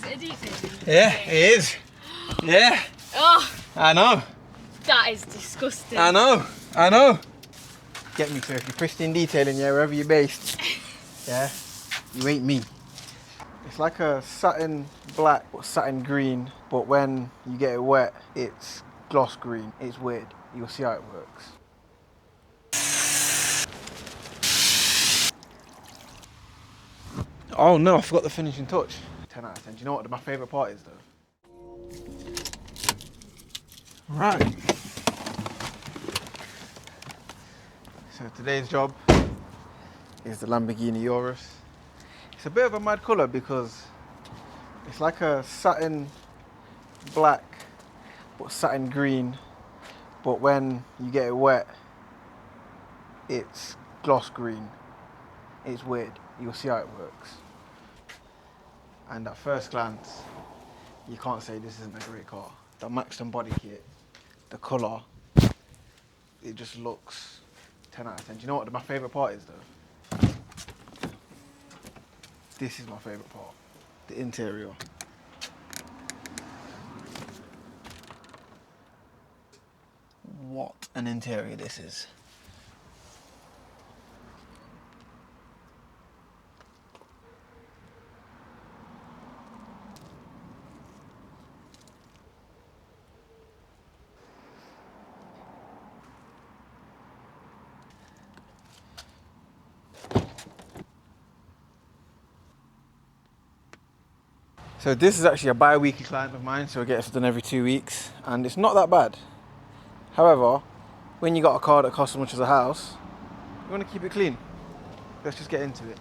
it a detail? Yeah, it is. Yeah. Oh, I know. that is disgusting. I know. I know. Get me, Turkey. Pristine detailing, yeah, wherever you're based. Yeah. You ain't me. It's like a satin black or satin green, but when you get it wet, it's gloss green. It's weird. You'll see how it works. Oh no, I forgot the finishing touch. 10 out of 10. Do you know what my favourite part is though? Right. So today's job is the Lamborghini Urus. It's a bit of a mad colour because it's like a satin black but satin green, but when you get it wet, it's gloss green. It's weird. You'll see how it works. And at first glance, you can't say this isn't a great car. The Maxton body kit, the colour, it just looks 10 out of 10. Do you know what my favourite part is though? This is my favourite part, the interior. What an interior this is. So this is actually a bi-weekly client of mine, so it gets done every 2 weeks, and it's not that bad. However, when you got a car that costs as much as a house, you want to keep it clean. Let's just get into it.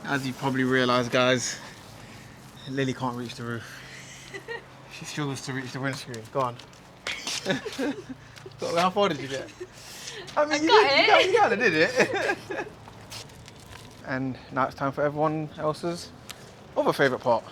As you probably realised, guys, Lily can't reach the roof. She struggles to reach the windscreen. Go on. How far did you get? I mean, you kind of did it. And now it's time for everyone else's other favourite part.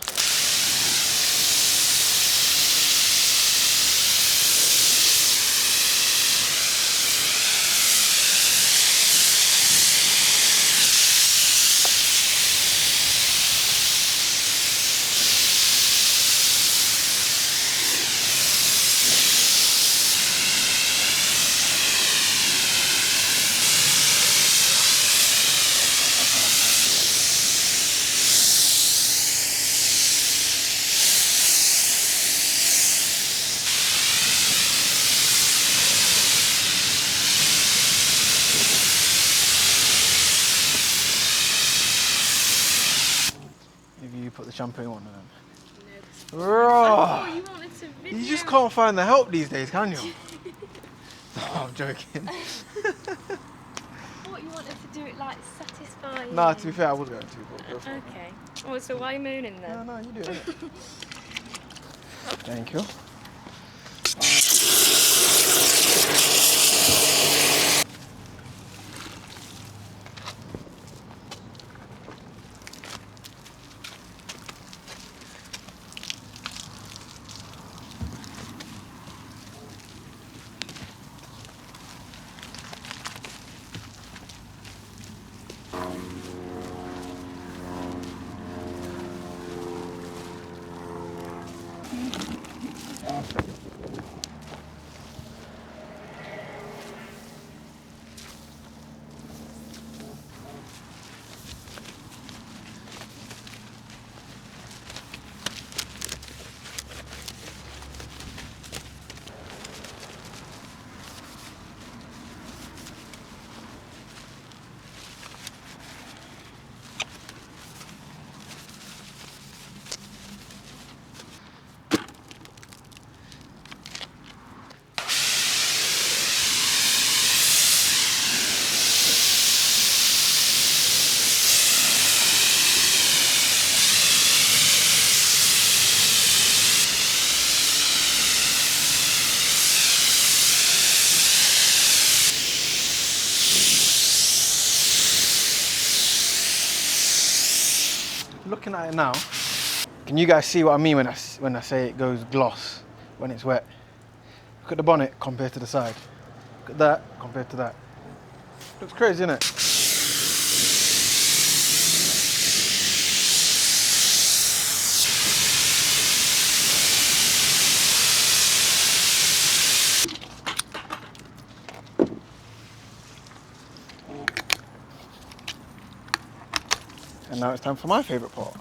If you put the shampoo on them. No. Raw. Oh, you wanted to video. You just can't find the help these days, can you? No, I'm joking. I thought you wanted to do it like satisfying. Nah, to be fair, I was going to, but go for it. Okay. Oh, so why are you mooning then? No, you do it. Thank you. Looking at it now, can you guys see what I mean when I say it goes gloss when it's wet? Look at the bonnet compared to the side. Look at that compared to that. Looks crazy, isn't it? And now it's time for my favourite part.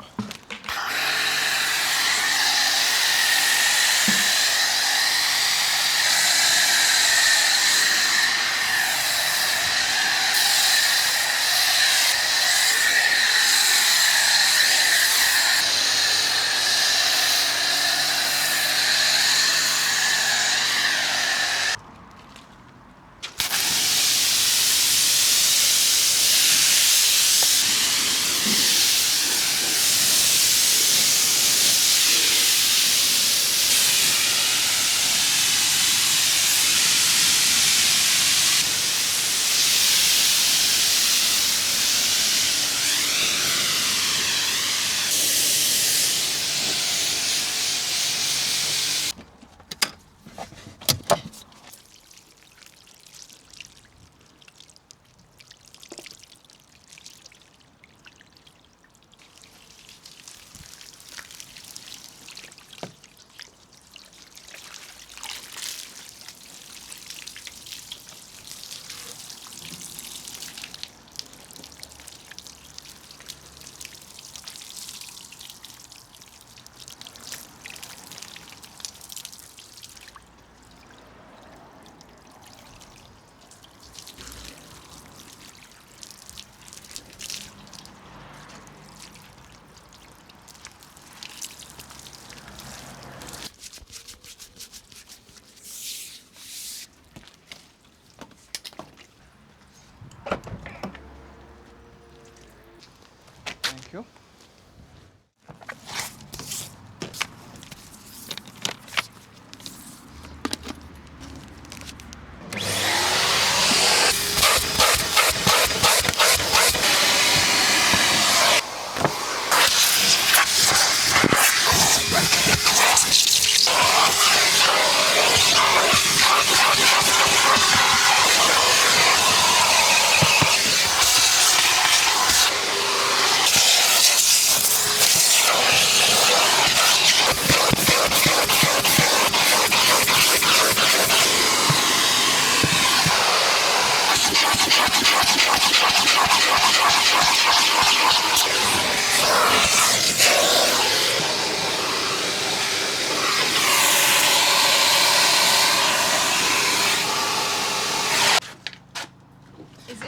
Thank you.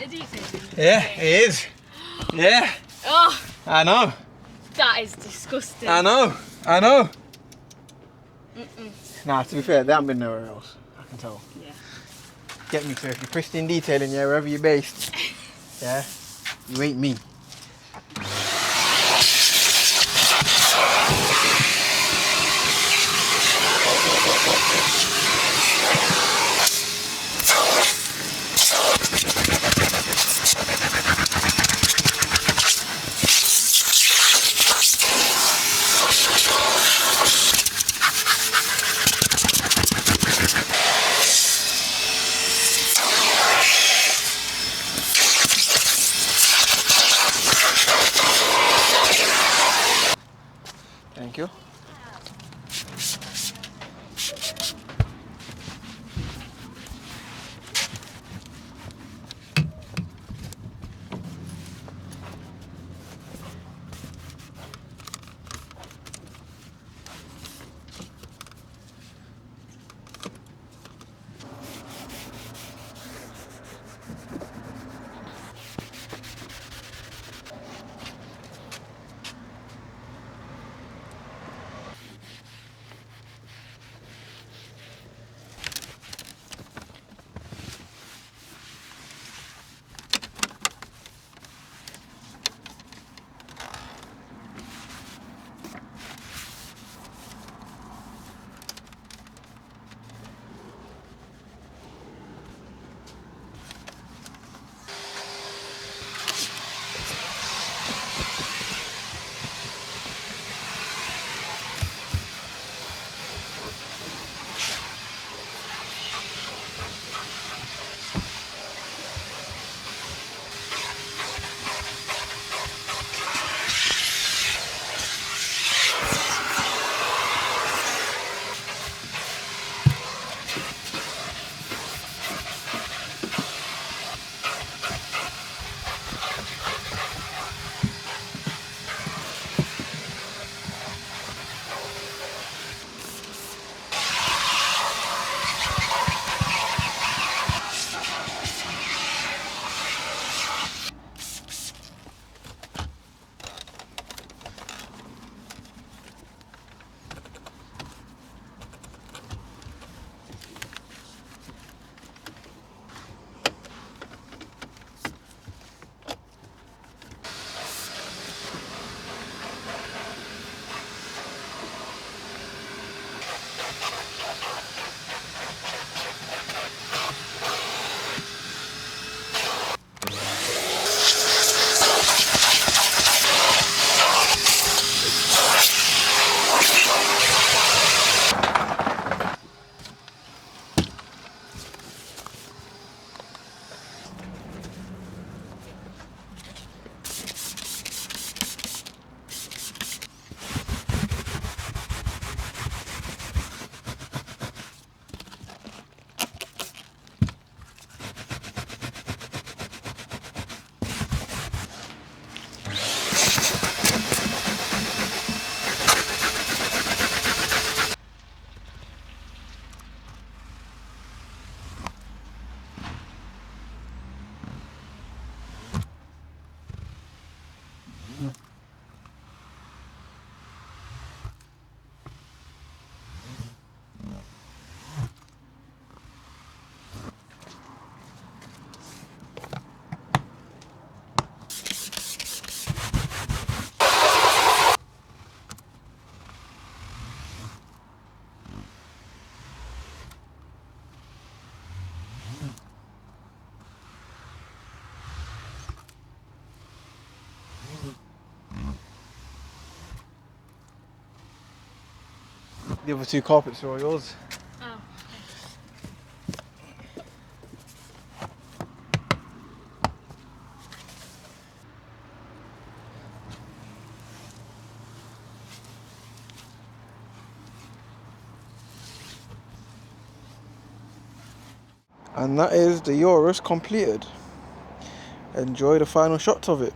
of detail? Yeah, it is. Yeah. Oh, I know. that is disgusting. I know. I know. Mm-mm. Nah, to be fair, they haven't been nowhere else. I can tell. Yeah. Get me, so if you're pristine detailing, yeah, wherever you're based, yeah, you ain't me. Thank you. The other two carpets are all yours. Oh. And that is the Urus completed. Enjoy the final shots of it.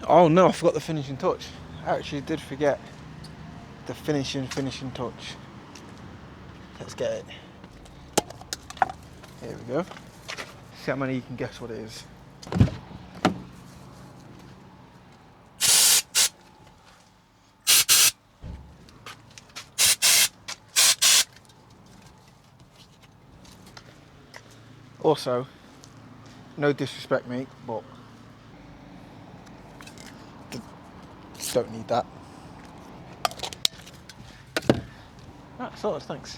Oh no, I forgot the finishing touch. I actually did forget the finishing touch. Let's get it. Here we go. See how many you can guess what it is. Also, no disrespect, mate, but don't need that. Right, sorted, thanks.